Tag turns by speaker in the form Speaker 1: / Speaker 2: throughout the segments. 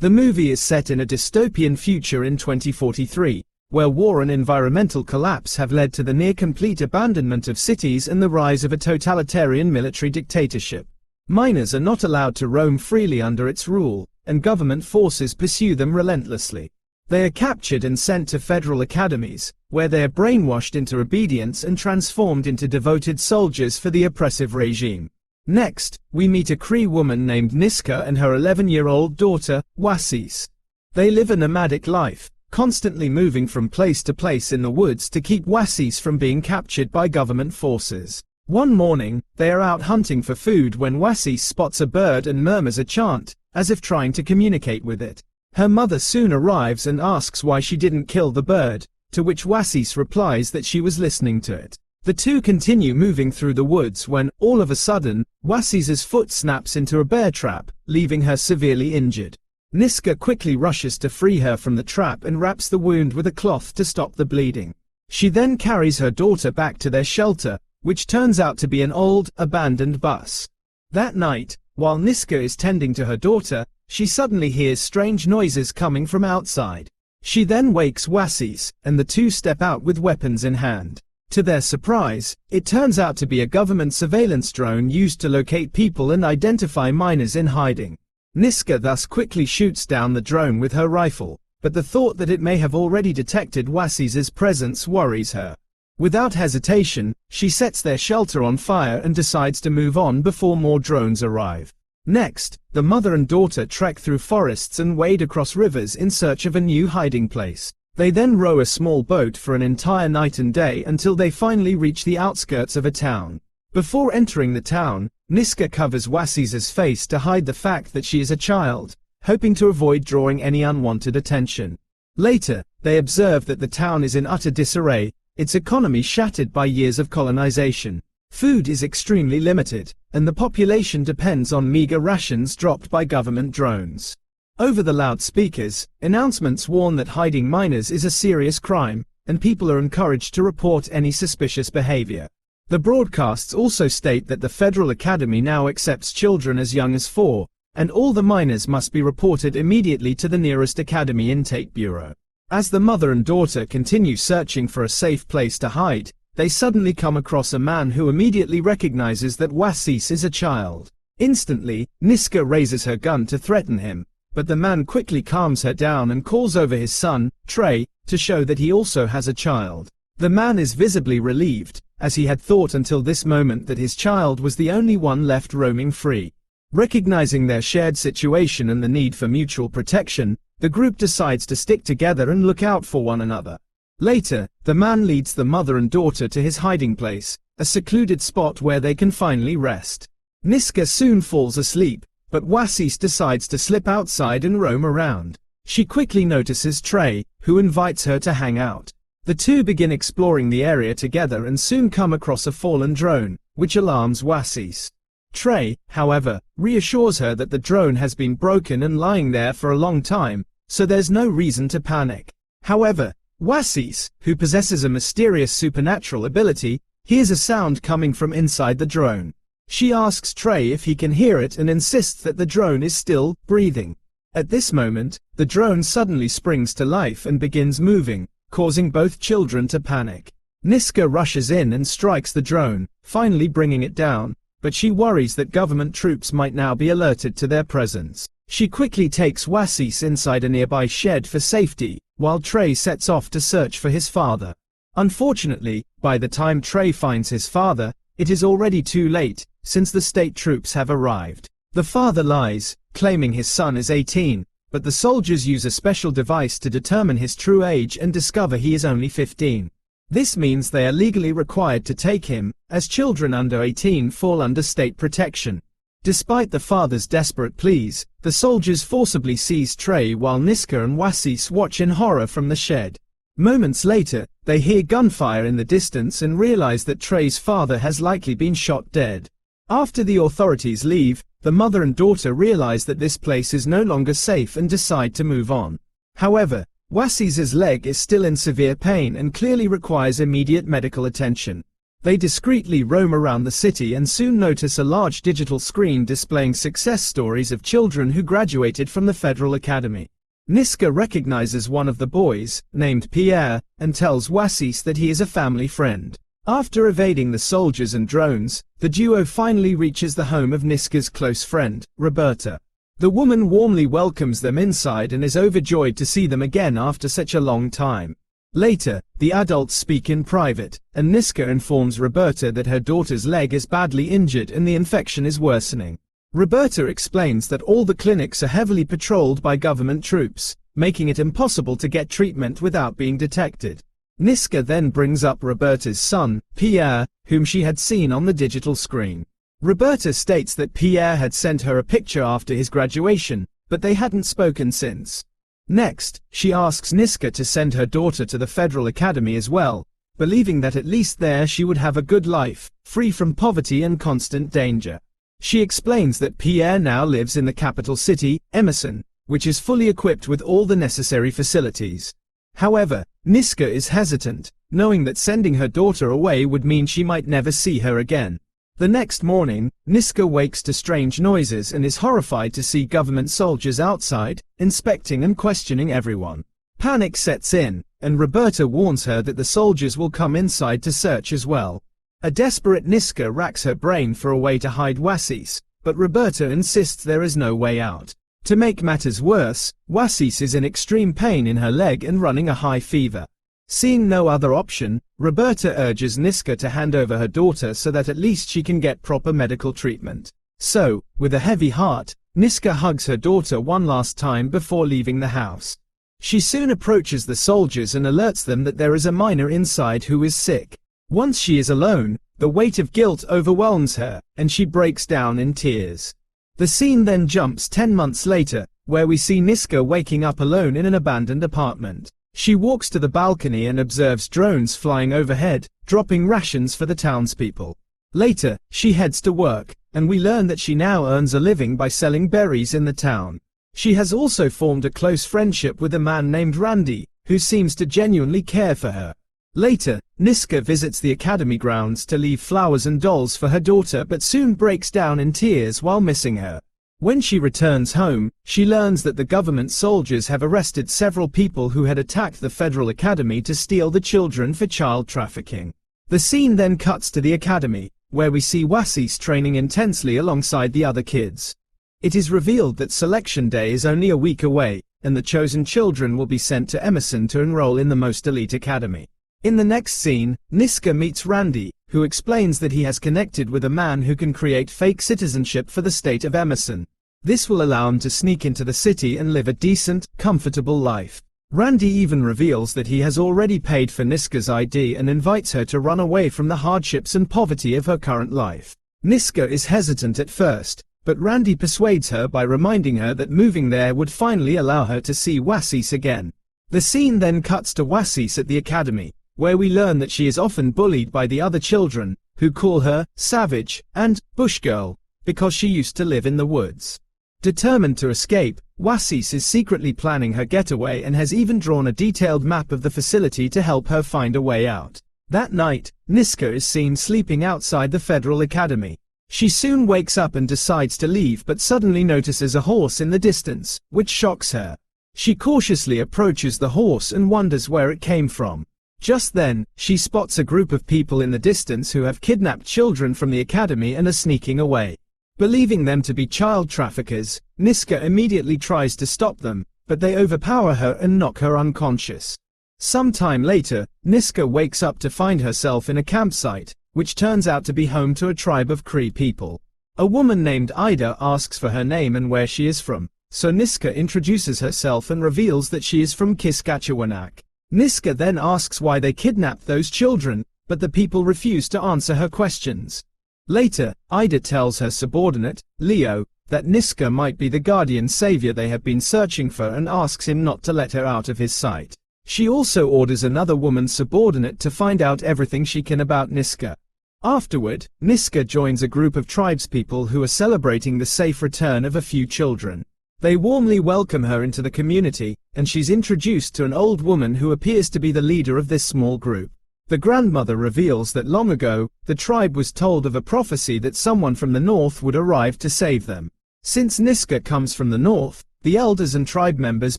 Speaker 1: The movie is set in a dystopian future in 2043, where war and environmental collapse have led to the near-complete abandonment of cities and the rise of a totalitarian military dictatorship. Minors are not allowed to roam freely under its rule, and government forces pursue them relentlessly. They are captured and sent to federal academies, where they are brainwashed into obedience and transformed into devoted soldiers for the oppressive regime. Next, we meet a Cree woman named Niska and her 11-year-old daughter, Waseese. They live a nomadic life, constantly moving from place to place in the woods to keep Waseese from being captured by government forces. One morning, they are out hunting for food when Waseese spots a bird and murmurs a chant, as if trying to communicate with it. Her mother soon arrives and asks why she didn't kill the bird, to which Waseese replies that she was listening to it. The two continue moving through the woods when, all of a sudden, Waseese's foot snaps into a bear trap, leaving her severely injured. Niska quickly rushes to free her from the trap and wraps the wound with a cloth to stop the bleeding. She then carries her daughter back to their shelter, which turns out to be an old, abandoned bus. That night, while Niska is tending to her daughter, she suddenly hears strange noises coming from outside. She then wakes Waseese, and the two step out with weapons in hand. To their surprise, it turns out to be a government surveillance drone used to locate people and identify minors in hiding. Niska thus quickly shoots down the drone with her rifle, but the thought that it may have already detected Waseese's presence worries her. Without hesitation, she sets their shelter on fire and decides to move on before more drones arrive. Next, the mother and daughter trek through forests and wade across rivers in search of a new hiding place. They then row a small boat for an entire night and day until they finally reach the outskirts of a town. Before entering the town, Niska covers Waseese's face to hide the fact that she is a child, hoping to avoid drawing any unwanted attention. Later, they observe that the town is in utter disarray, its economy shattered by years of colonization. Food is extremely limited, and the population depends on meager rations dropped by government drones. Over the loudspeakers, announcements warn that hiding minors is a serious crime, and people are encouraged to report any suspicious behavior. The broadcasts also state that the Federal Academy now accepts children as young as 4, and all the minors must be reported immediately to the nearest Academy Intake Bureau. As the mother and daughter continue searching for a safe place to hide, they suddenly come across a man who immediately recognizes that Waseese is a child. Instantly, Niska raises her gun to threaten him, but the man quickly calms her down and calls over his son, Trey, to show that he also has a child. The man is visibly relieved, as he had thought until this moment that his child was the only one left roaming free. Recognizing their shared situation and the need for mutual protection, the group decides to stick together and look out for one another. Later, the man leads the mother and daughter to his hiding place, a secluded spot where they can finally rest. Niska soon falls asleep, but Waseese decides to slip outside and roam around. She quickly notices Trey, who invites her to hang out. The two begin exploring the area together and soon come across a fallen drone, which alarms Waseese. Trey, however, reassures her that the drone has been broken and lying there for a long time, so there's no reason to panic. However, Waseese, who possesses a mysterious supernatural ability, hears a sound coming from inside the drone. She asks Trey if he can hear it and insists that the drone is still breathing. At this moment, the drone suddenly springs to life and begins moving, causing both children to panic. Niska rushes in and strikes the drone, finally bringing it down, but she worries that government troops might now be alerted to their presence. She quickly takes Waseese inside a nearby shed for safety, while Trey sets off to search for his father. Unfortunately, by the time Trey finds his father, it is already too late, since the state troops have arrived. The father lies, claiming his son is 18, but the soldiers use a special device to determine his true age and discover he is only 15. This means they are legally required to take him, as children under 18 fall under state protection. Despite the father's desperate pleas, the soldiers forcibly seize Trey while Niska and Waseese watch in horror from the shed. Moments later, they hear gunfire in the distance and realize that Trey's father has likely been shot dead. After the authorities leave, the mother and daughter realize that this place is no longer safe and decide to move on. However, Waseese's leg is still in severe pain and clearly requires immediate medical attention. They discreetly roam around the city and soon notice a large digital screen displaying success stories of children who graduated from the Federal Academy. Niska recognizes one of the boys, named Pierre, and tells Waseese that he is a family friend. After evading the soldiers and drones, the duo finally reaches the home of Niska's close friend, Roberta. The woman warmly welcomes them inside and is overjoyed to see them again after such a long time. Later, the adults speak in private, and Niska informs Roberta that her daughter's leg is badly injured and the infection is worsening. Roberta explains that all the clinics are heavily patrolled by government troops, making it impossible to get treatment without being detected. Niska then brings up Roberta's son, Pierre, whom she had seen on the digital screen. Roberta states that Pierre had sent her a picture after his graduation, but they hadn't spoken since. Next, she asks Niska to send her daughter to the Federal Academy as well, believing that at least there she would have a good life, free from poverty and constant danger. She explains that Pierre now lives in the capital city, Emerson, which is fully equipped with all the necessary facilities. However, Niska is hesitant, knowing that sending her daughter away would mean she might never see her again. The next morning, Niska wakes to strange noises and is horrified to see government soldiers outside, inspecting and questioning everyone. Panic sets in, and Roberta warns her that the soldiers will come inside to search as well. A desperate Niska racks her brain for a way to hide Waseese, but Roberta insists there is no way out. To make matters worse, Waseese is in extreme pain in her leg and running a high fever. Seeing no other option, Roberta urges Niska to hand over her daughter so that at least she can get proper medical treatment. So, with a heavy heart, Niska hugs her daughter one last time before leaving the house. She soon approaches the soldiers and alerts them that there is a minor inside who is sick. Once she is alone, the weight of guilt overwhelms her, and she breaks down in tears. The scene then jumps 10 months later, where we see Niska waking up alone in an abandoned apartment. She walks to the balcony and observes drones flying overhead, dropping rations for the townspeople. Later, she heads to work, and we learn that she now earns a living by selling berries in the town. She has also formed a close friendship with a man named Randy, who seems to genuinely care for her. Later, Niska visits the academy grounds to leave flowers and dolls for her daughter but soon breaks down in tears while missing her. When she returns home, she learns that the government soldiers have arrested several people who had attacked the Federal Academy to steal the children for child trafficking. The scene then cuts to the academy, where we see Waseese training intensely alongside the other kids. It is revealed that selection day is only a week away, and the chosen children will be sent to Emerson to enroll in the most elite academy. In the next scene, Niska meets Randy, who explains that he has connected with a man who can create fake citizenship for the state of Emerson. This will allow him to sneak into the city and live a decent, comfortable life. Randy even reveals that he has already paid for Niska's ID and invites her to run away from the hardships and poverty of her current life. Niska is hesitant at first, but Randy persuades her by reminding her that moving there would finally allow her to see Waseese again. The scene then cuts to Waseese at the academy, where we learn that she is often bullied by the other children, who call her savage and bush girl, because she used to live in the woods. Determined to escape, Waseese is secretly planning her getaway and has even drawn a detailed map of the facility to help her find a way out. That night, Niska is seen sleeping outside the Federal Academy. She soon wakes up and decides to leave but suddenly notices a horse in the distance, which shocks her. She cautiously approaches the horse and wonders where it came from. Just then, she spots a group of people in the distance who have kidnapped children from the academy and are sneaking away. Believing them to be child traffickers, Niska immediately tries to stop them, but they overpower her and knock her unconscious. Some time later, Niska wakes up to find herself in a campsite, which turns out to be home to a tribe of Cree people. A woman named Ida asks for her name and where she is from, so Niska introduces herself and reveals that she is from Kiskatchewanak. Niska then asks why they kidnapped those children, but the people refuse to answer her questions. Later, Ida tells her subordinate, Leo, that Niska might be the guardian savior they have been searching for and asks him not to let her out of his sight. She also orders another woman subordinate to find out everything she can about Niska. Afterward, Niska joins a group of tribespeople who are celebrating the safe return of a few children. They warmly welcome her into the community, and she's introduced to an old woman who appears to be the leader of this small group. The grandmother reveals that long ago, the tribe was told of a prophecy that someone from the north would arrive to save them. Since Niska comes from the north, the elders and tribe members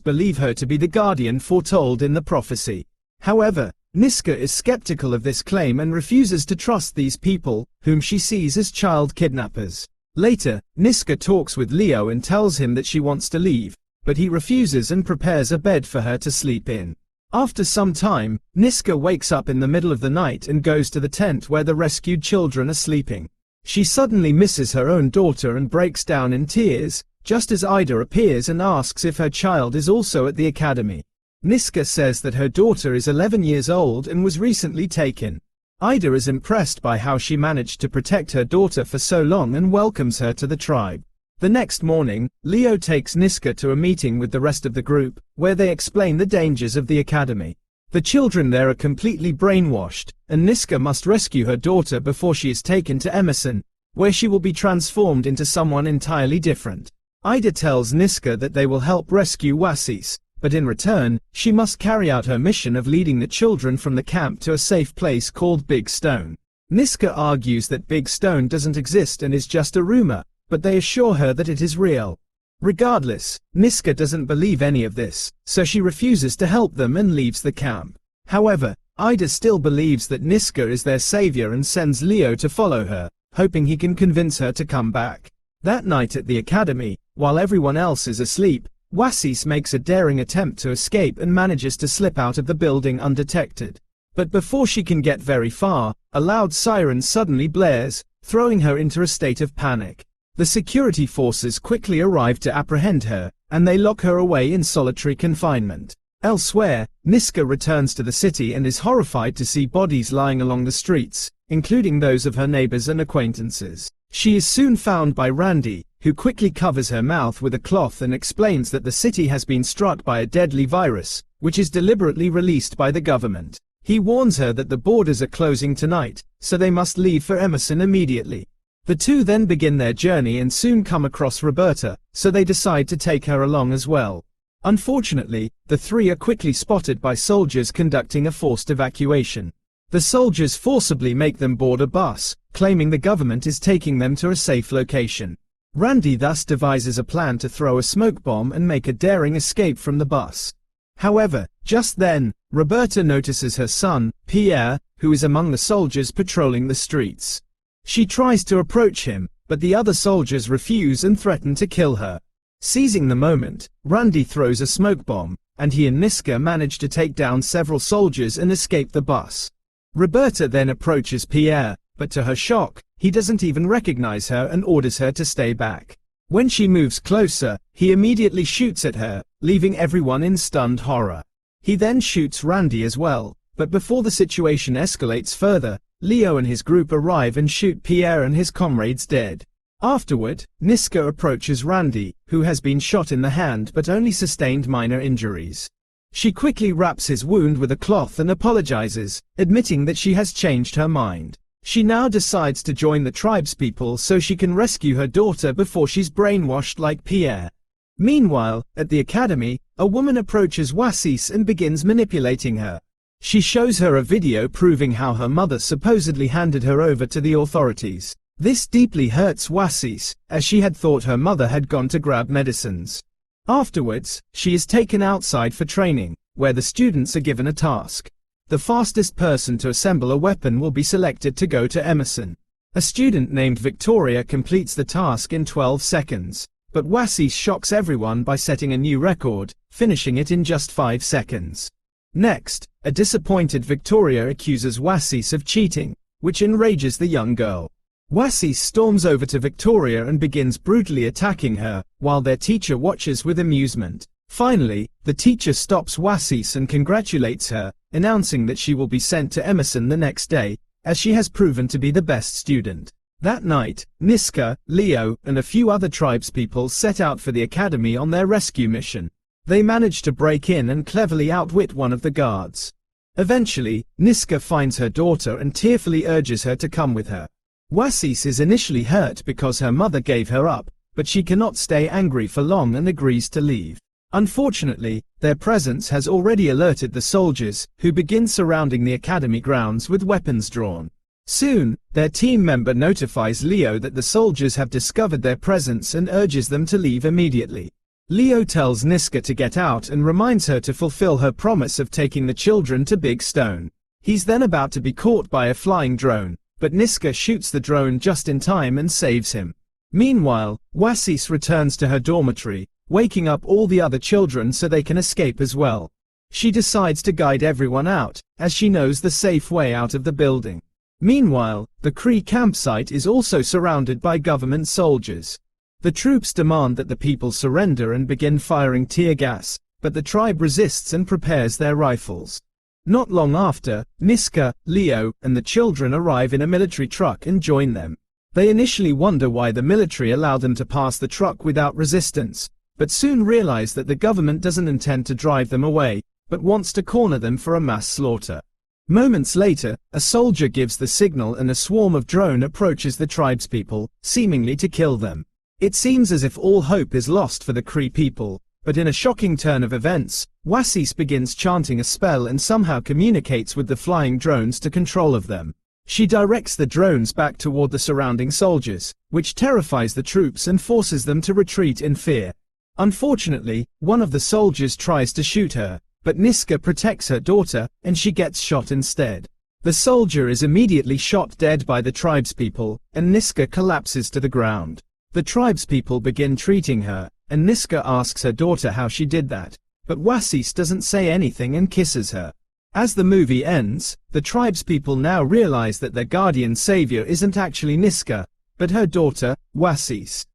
Speaker 1: believe her to be the guardian foretold in the prophecy. However, Niska is skeptical of this claim and refuses to trust these people, whom she sees as child kidnappers. Later, Niska talks with Leo and tells him that she wants to leave, but he refuses and prepares a bed for her to sleep in. After some time, Niska wakes up in the middle of the night and goes to the tent where the rescued children are sleeping. She suddenly misses her own daughter and breaks down in tears, just as Ida appears and asks if her child is also at the academy. Niska says that her daughter is 11 years old and was recently taken. Ida is impressed by how she managed to protect her daughter for so long and welcomes her to the tribe. The next morning, Leo takes Niska to a meeting with the rest of the group, where they explain the dangers of the academy. The children there are completely brainwashed, and Niska must rescue her daughter before she is taken to Emerson, where she will be transformed into someone entirely different. Ida tells Niska that they will help rescue Waseese, but in return, she must carry out her mission of leading the children from the camp to a safe place called Big Stone. Niska argues that Big Stone doesn't exist and is just a rumor, but they assure her that it is real. Regardless, Niska doesn't believe any of this, so she refuses to help them and leaves the camp. However, Ida still believes that Niska is their savior and sends Leo to follow her, hoping he can convince her to come back. That night at the academy, while everyone else is asleep, Waseese makes a daring attempt to escape and manages to slip out of the building undetected. But before she can get very far, a loud siren suddenly blares, throwing her into a state of panic. The security forces quickly arrive to apprehend her, and they lock her away in solitary confinement. Elsewhere, Niska returns to the city and is horrified to see bodies lying along the streets, including those of her neighbors and acquaintances. She is soon found by Randy, who quickly covers her mouth with a cloth and explains that the city has been struck by a deadly virus, which is deliberately released by the government. He warns her that the borders are closing tonight, so they must leave for Emerson immediately. The two then begin their journey and soon come across Roberta, so they decide to take her along as well. Unfortunately, the three are quickly spotted by soldiers conducting a forced evacuation. The soldiers forcibly make them board a bus, claiming the government is taking them to a safe location. Randy thus devises a plan to throw a smoke bomb and make a daring escape from the bus. However, just then, Roberta notices her son, Pierre, who is among the soldiers patrolling the streets. She tries to approach him, but the other soldiers refuse and threaten to kill her. Seizing the moment, Randy throws a smoke bomb, and he and Niska manage to take down several soldiers and escape the bus. Roberta then approaches Pierre, but to her shock, he doesn't even recognize her and orders her to stay back. When she moves closer, he immediately shoots at her, leaving everyone in stunned horror. He then shoots Randy as well, but before the situation escalates further, Leo and his group arrive and shoot Pierre and his comrades dead. Afterward, Niska approaches Randy, who has been shot in the hand but only sustained minor injuries. She quickly wraps his wound with a cloth and apologizes, admitting that she has changed her mind. She now decides to join the tribespeople so she can rescue her daughter before she's brainwashed like Pierre. Meanwhile, at the academy, a woman approaches Waseese and begins manipulating her. She shows her a video proving how her mother supposedly handed her over to the authorities. This deeply hurts Waseese, as she had thought her mother had gone to grab medicines. Afterwards, she is taken outside for training, where the students are given a task. The fastest person to assemble a weapon will be selected to go to Emerson. A student named Victoria completes the task in 12 seconds, but Waseese shocks everyone by setting a new record, finishing it in just 5 seconds. Next, a disappointed Victoria accuses Waseese of cheating, which enrages the young girl. Waseese storms over to Victoria and begins brutally attacking her, while their teacher watches with amusement. Finally, the teacher stops Waseese and congratulates her, announcing that she will be sent to Emerson the next day, as she has proven to be the best student. That night, Niska, Leo, and a few other tribespeople set out for the academy on their rescue mission. They manage to break in and cleverly outwit one of the guards. Eventually, Niska finds her daughter and tearfully urges her to come with her. Waseese is initially hurt because her mother gave her up, but she cannot stay angry for long and agrees to leave. Unfortunately, their presence has already alerted the soldiers, who begin surrounding the academy grounds with weapons drawn. Soon, their team member notifies Leo that the soldiers have discovered their presence and urges them to leave immediately. Leo tells Niska to get out and reminds her to fulfill her promise of taking the children to Big Stone. He's then about to be caught by a flying drone, but Niska shoots the drone just in time and saves him. Meanwhile, Waseese returns to her dormitory, waking up all the other children so they can escape as well. She decides to guide everyone out, as she knows the safe way out of the building. Meanwhile, the Cree campsite is also surrounded by government soldiers. The troops demand that the people surrender and begin firing tear gas, but the tribe resists and prepares their rifles. Not long after, Niska, Leo, and the children arrive in a military truck and join them. They initially wonder why the military allowed them to pass the truck without resistance, but soon realize that the government doesn't intend to drive them away, but wants to corner them for a mass slaughter. Moments later, a soldier gives the signal and a swarm of drone approaches the tribespeople, seemingly to kill them. It seems as if all hope is lost for the Cree people, but in a shocking turn of events, Waseese begins chanting a spell and somehow communicates with the flying drones to control of them. She directs the drones back toward the surrounding soldiers, which terrifies the troops and forces them to retreat in fear. Unfortunately, one of the soldiers tries to shoot her, but Niska protects her daughter, and she gets shot instead. The soldier is immediately shot dead by the tribespeople, and Niska collapses to the ground. The tribespeople begin treating her, and Niska asks her daughter how she did that, but Waseese doesn't say anything and kisses her. As the movie ends, the tribespeople now realize that their guardian savior isn't actually Niska, but her daughter, Waseese.